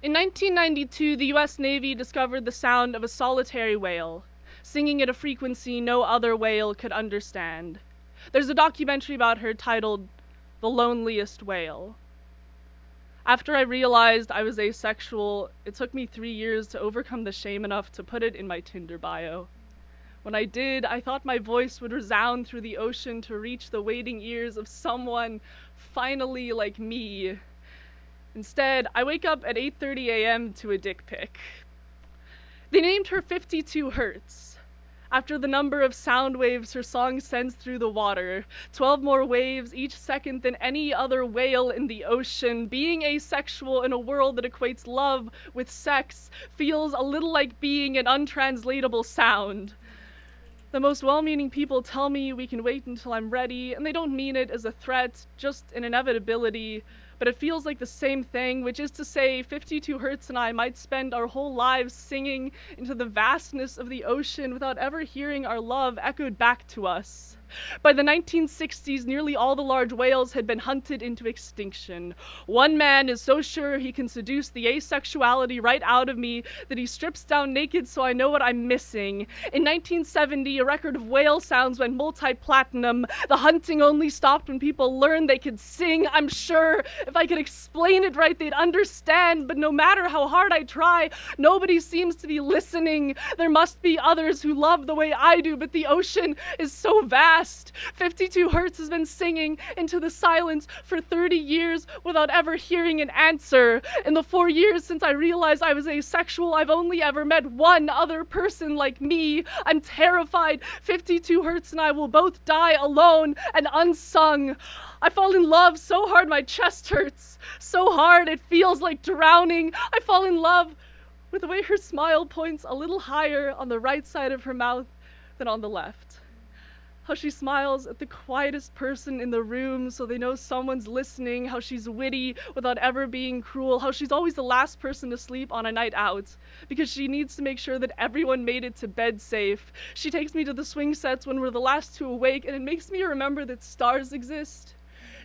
In 1992, the US Navy discovered the sound of a solitary whale, singing at a frequency no other whale could understand. There's a documentary about her titled The Loneliest Whale. After I realized I was asexual, it took me 3 years to overcome the shame enough to put it in my Tinder bio. When I did, I thought my voice would resound through the ocean to reach the waiting ears of someone finally like me. Instead, I wake up at 8:30 a.m. to a dick pic. They named her 52 Hertz, after the number of sound waves her song sends through the water, 12 more waves each second than any other whale in the ocean. Being asexual in a world that equates love with sex feels a little like being an untranslatable sound. The most well-meaning people tell me we can wait until I'm ready, and they don't mean it as a threat, just an inevitability. But it feels like the same thing, which is to say 52 Hertz and I might spend our whole lives singing into the vastness of the ocean without ever hearing our love echoed back to us. By the 1960s, nearly all the large whales had been hunted into extinction. One man is so sure he can seduce the asexuality right out of me that he strips down naked so I know what I'm missing. In 1970, a record of whale sounds went multi-platinum. The hunting only stopped when people learned they could sing. I'm sure if I could explain it right, they'd understand, but no matter how hard I try, nobody seems to be listening. There must be others who love the way I do, but the ocean is so vast. 52 Hertz has been singing into the silence for 30 years without ever hearing an answer. In the 4 years since I realized I was asexual, I've only ever met one other person like me. I'm terrified 52 Hertz and I will both die alone and unsung. I fall in love so hard my chest hurts, so hard it feels like drowning. I fall in love with the way her smile points a little higher on the right side of her mouth than on the left. How she smiles at the quietest person in the room so they know someone's listening, how she's witty without ever being cruel, how she's always the last person to sleep on a night out because she needs to make sure that everyone made it to bed safe. She takes me to the swing sets when we're the last to awake, and it makes me remember that stars exist.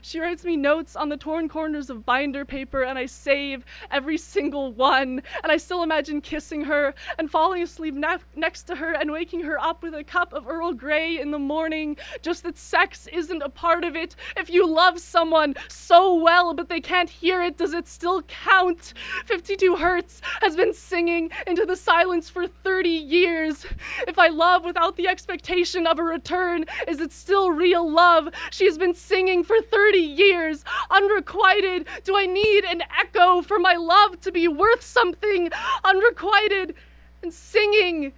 She writes me notes on the torn corners of binder paper, and I save every single one. And I still imagine kissing her and falling asleep next to her and waking her up with a cup of Earl Grey in the morning. Just that sex isn't a part of it. If you love someone so well but they can't hear it, does it still count? 52 Hertz has been singing into the silence for 30 years. If I love without the expectation of a return, is it still real love? She has been singing for 30 years, unrequited. Do I need an echo for my love to be worth something? Unrequited and singing.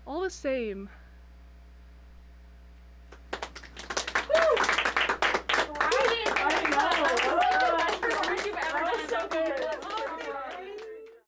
All the same.